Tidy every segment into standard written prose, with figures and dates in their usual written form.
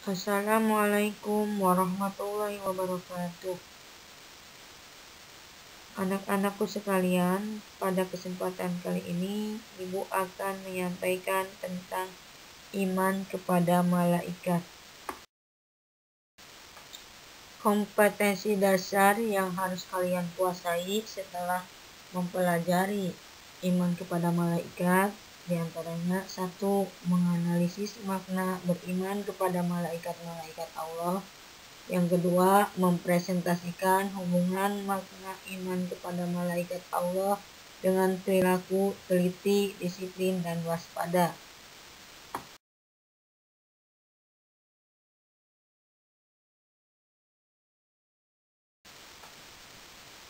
Assalamualaikum warahmatullahi wabarakatuh. Anak-anakku sekalian, pada kesempatan kali ini Ibu akan menyampaikan tentang iman kepada malaikat. Kompetensi dasar yang harus kalian kuasai setelah mempelajari iman kepada malaikat, diantaranya 1. Menganalisis makna beriman kepada malaikat-malaikat Allah. Yang kedua, mempresentasikan hubungan makna iman kepada malaikat Allah dengan perilaku teliti, disiplin, dan waspada.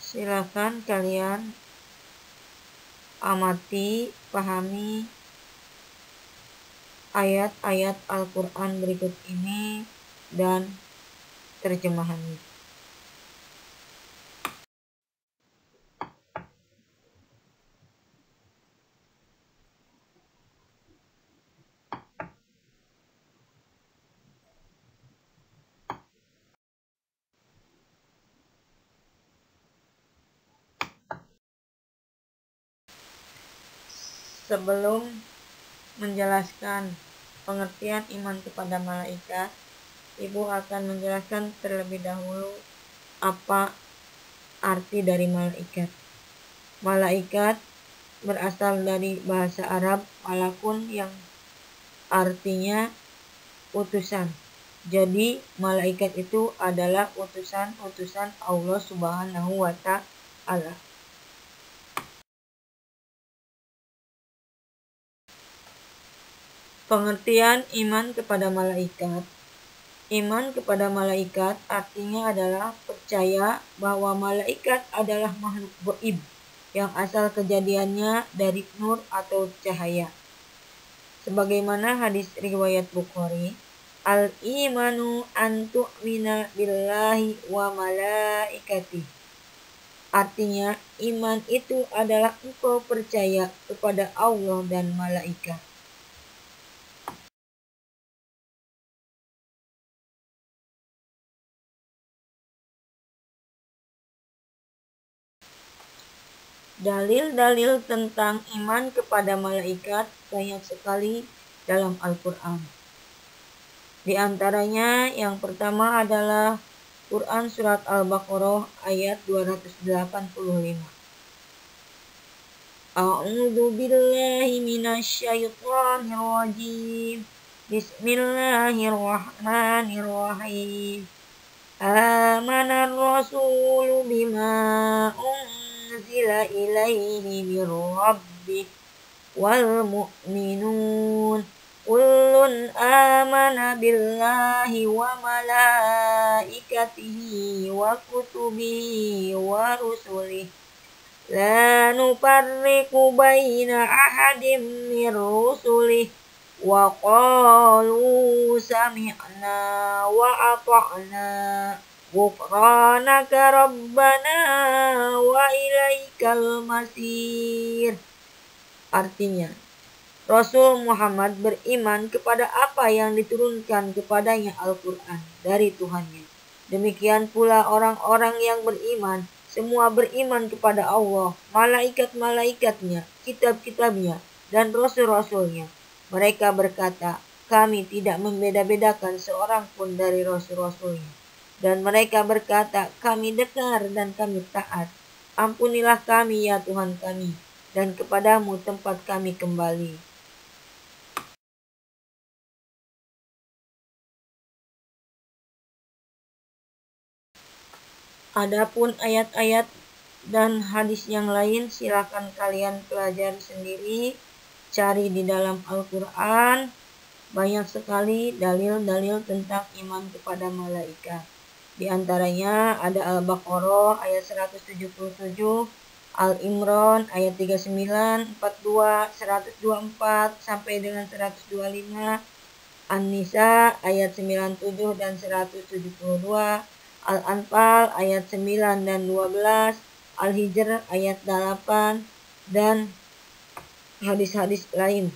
Silakan kalian amati, pahami ayat-ayat Al-Quran berikut ini dan terjemahannya. Sebelum menjelaskan pengertian iman kepada malaikat, Ibu akan menjelaskan terlebih dahulu apa arti dari malaikat. Malaikat berasal dari bahasa Arab malakun yang artinya utusan. Jadi malaikat itu adalah utusan-utusan Allah Subhanahu wa Ta'ala. Pengertian iman kepada malaikat. Iman kepada malaikat artinya adalah percaya bahwa malaikat adalah makhluk gaib yang asal kejadiannya dari nur atau cahaya. Sebagaimana hadis riwayat Bukhari, al-imanu an tu'mina billahi wa malaikatih. Artinya, iman itu adalah engkau percaya kepada Allah dan malaikat. Dalil-dalil tentang iman kepada malaikat banyak sekali dalam Al-Quran. Di antaranya yang pertama adalah Quran Surat Al-Baqarah ayat 285. A'udzu billahi minasyaitonir rajim. Bismillahirrahmanirrahim. Amanar rasulu bima unzila ilaihi mir rabbih wal mu'minun kullun amana billahi wa malaikatihi wa kutubihi wa rusulihi la nufarriqu baina ahadim mir rusulihi wa qalu sami'na wa ata'na ghufranaka rabbana wa ilaikal masir. Artinya, Rasul Muhammad beriman kepada apa yang diturunkan kepadanya Al-Quran dari Tuhannya. Demikian pula orang-orang yang beriman, semua beriman kepada Allah, malaikat-malaikatnya, kitab-kitabnya, dan rasul-rasulnya. Mereka berkata, kami tidak membeda-bedakan seorang pun dari rasul-rasulnya. Dan mereka berkata, kami dengar dan kami taat. Ampunilah kami ya Tuhan kami, dan kepadamu tempat kami kembali. Adapun ayat-ayat dan hadis yang lain silakan kalian pelajari sendiri, cari di dalam Al-Quran. Banyak sekali dalil-dalil tentang iman kepada malaikat. Di antaranya ada Al-Baqarah ayat 177, Al-Imran ayat 39, 42, 124 sampai dengan 125, An-Nisa ayat 97 dan 172, Al-Anfal ayat 9 dan 12, Al-Hijr ayat 8, dan hadis-hadis lain.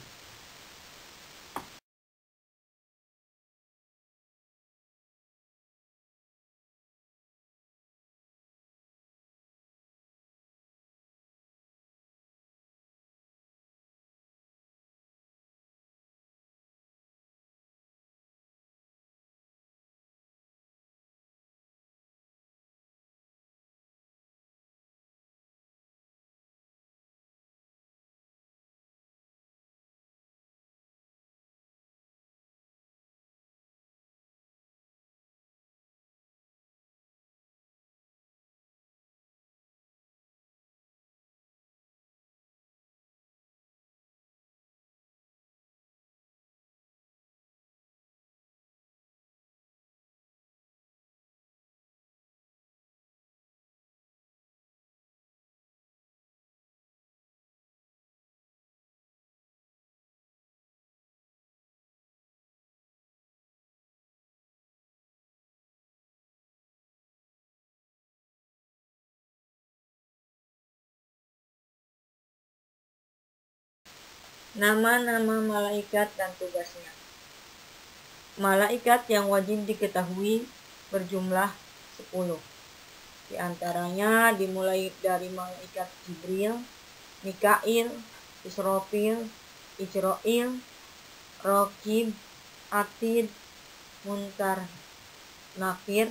Nama-nama malaikat dan tugasnya. Malaikat yang wajib diketahui berjumlah 10. Di antaranya dimulai dari malaikat Jibril, Mikail, Israfil, Ijrail, Raqib, Atid, Munkar, Nakir,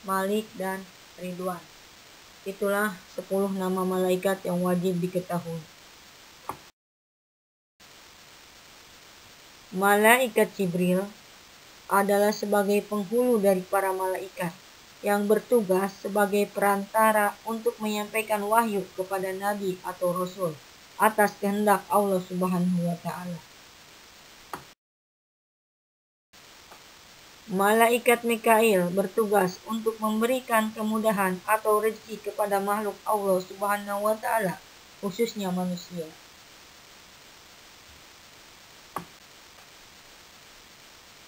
Malik, dan Ridwan. Itulah 10 nama malaikat yang wajib diketahui. Malaikat Jibril adalah sebagai penghulu dari para malaikat yang bertugas sebagai perantara untuk menyampaikan wahyu kepada nabi atau rasul atas kehendak Allah Subhanahu wa taala. Malaikat Mikail bertugas untuk memberikan kemudahan atau rezeki kepada makhluk Allah Subhanahu wa taala, khususnya manusia.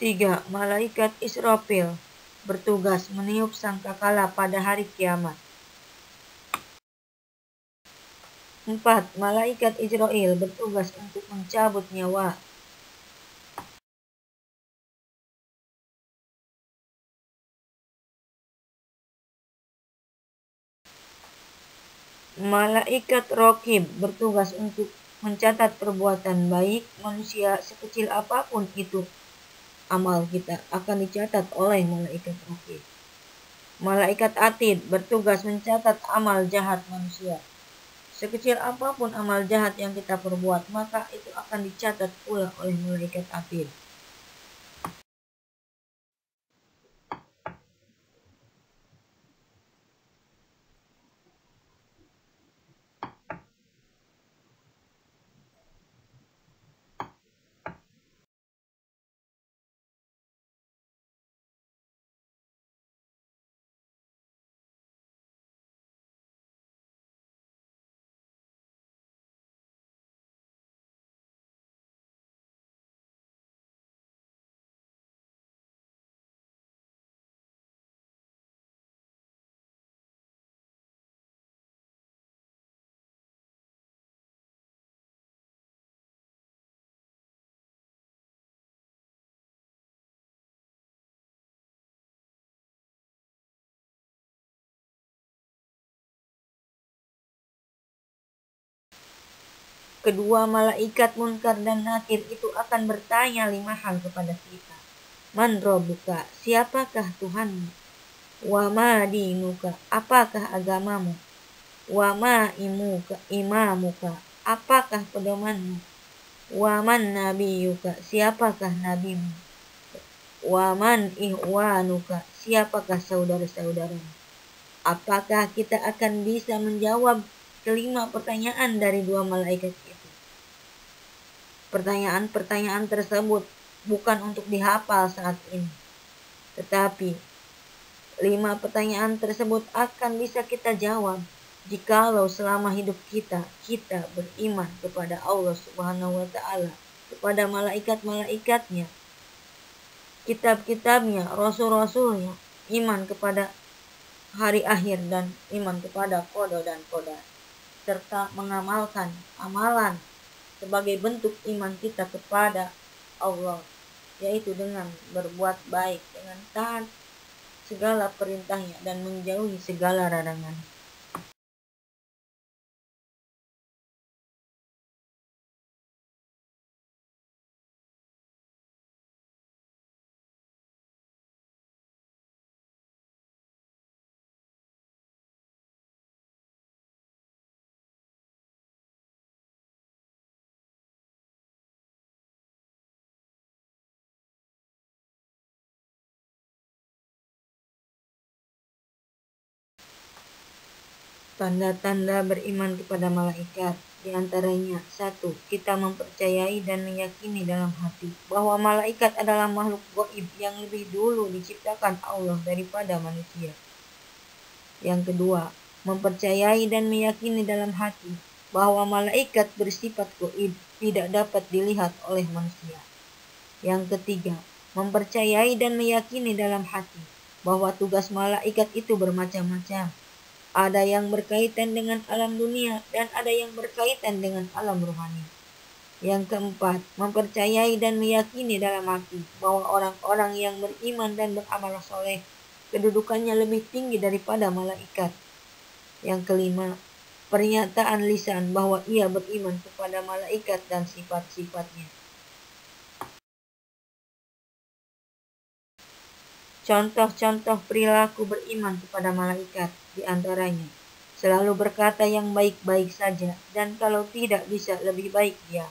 Tiga, malaikat Israfil bertugas meniup sangkakala pada hari kiamat. 4. Malaikat Ijrail bertugas untuk mencabut nyawa. Malaikat Raqib bertugas untuk mencatat perbuatan baik manusia sekecil apapun itu. Amal kita akan dicatat oleh malaikat Raqib. Malaikat Atid bertugas mencatat amal jahat manusia. Sekecil apapun amal jahat yang kita perbuat, maka itu akan dicatat pula oleh malaikat Atid. Kedua malaikat Munkar dan Nakir itu akan bertanya 5 hal kepada kita. Man Rabbuka, siapakah Tuhanmu? Wa ma dinuka, apakah agamamu? Wa ma imamuka, apakah pedomanmu? Wa man nabiyuka, siapakah nabimu? Wa man ihwanuka, siapakah saudara-saudaramu? Apakah kita akan bisa menjawab kelima pertanyaan dari dua malaikat itu? Pertanyaan-pertanyaan tersebut bukan untuk dihafal saat ini, tetapi 5 pertanyaan tersebut akan bisa kita jawab jikalau selama hidup kita beriman kepada Allah Subhanahu wa taala, kepada malaikat-malaikatnya, kitab-kitabnya, rasul-rasulnya, iman kepada hari akhir dan iman kepada qada dan qadar, serta mengamalkan amalan sebagai bentuk iman kita kepada Allah, yaitu dengan berbuat baik, dengan taat segala perintahnya dan menjauhi segala larangan. Tanda-tanda beriman kepada malaikat, di antaranya 1. Kita mempercayai dan meyakini dalam hati bahwa malaikat adalah makhluk gaib yang lebih dulu diciptakan Allah daripada manusia. Yang kedua, mempercayai dan meyakini dalam hati bahwa malaikat bersifat gaib, tidak dapat dilihat oleh manusia. Yang ketiga, mempercayai dan meyakini dalam hati bahwa tugas malaikat itu bermacam-macam. Ada yang berkaitan dengan alam dunia dan ada yang berkaitan dengan alam rohani. Yang keempat, mempercayai dan meyakini dalam hati bahwa orang-orang yang beriman dan beramal soleh kedudukannya lebih tinggi daripada malaikat. Yang kelima, pernyataan lisan bahwa ia beriman kepada malaikat dan sifat-sifatnya. Contoh-contoh perilaku beriman kepada malaikat di antaranya selalu berkata yang baik-baik saja, dan kalau tidak bisa lebih baik diam.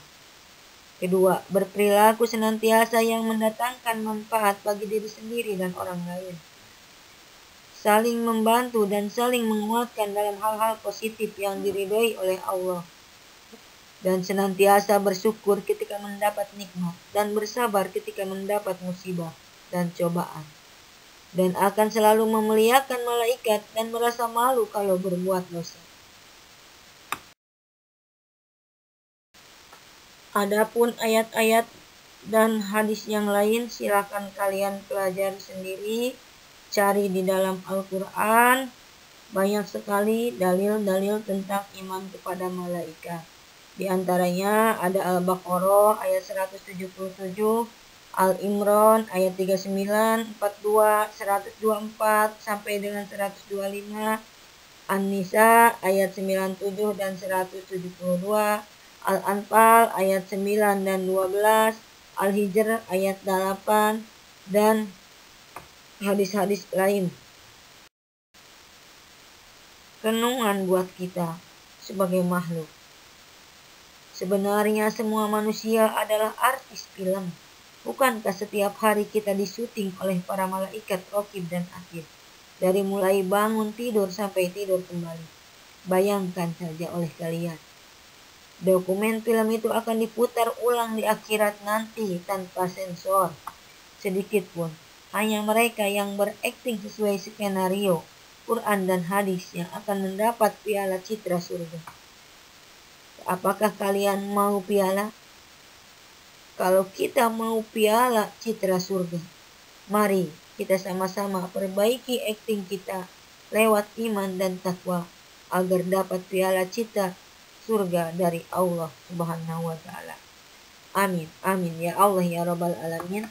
Kedua, berperilaku senantiasa yang mendatangkan manfaat bagi diri sendiri dan orang lain. Saling membantu dan saling menguatkan dalam hal-hal positif yang diridhoi oleh Allah. Dan senantiasa bersyukur ketika mendapat nikmat dan bersabar ketika mendapat musibah dan cobaan. Dan akan selalu memuliakan malaikat dan merasa malu kalau berbuat dosa. Adapun ayat-ayat dan hadis yang lain silakan kalian pelajari sendiri, cari di dalam Al-Quran. Banyak sekali dalil-dalil tentang iman kepada malaikat. Di antaranya ada Al-Baqarah ayat 177, Al-Imran ayat 39, 42, 124 sampai dengan 125, An-Nisa ayat 97 dan 172, Al-Anfal ayat 9 dan 12, Al-Hijr ayat 8, dan hadis-hadis lain. Renungan buat kita sebagai makhluk. Sebenarnya semua manusia adalah artis film. Bukankah setiap hari kita disyuting oleh para malaikat Raqib dan Atid? Dari mulai bangun tidur sampai tidur kembali. Bayangkan saja oleh kalian. Dokumen film itu akan diputar ulang di akhirat nanti tanpa sensor sedikit pun. Hanya mereka yang berakting sesuai skenario Quran dan hadis yang akan mendapat piala citra surga. Apakah kalian mau piala? Kalau kita mau piala citra surga, mari kita sama-sama perbaiki akting kita lewat iman dan takwa agar dapat piala citra surga dari Allah Subhanahu wa taala. Amin. Amin ya Allah ya rabbal alamin.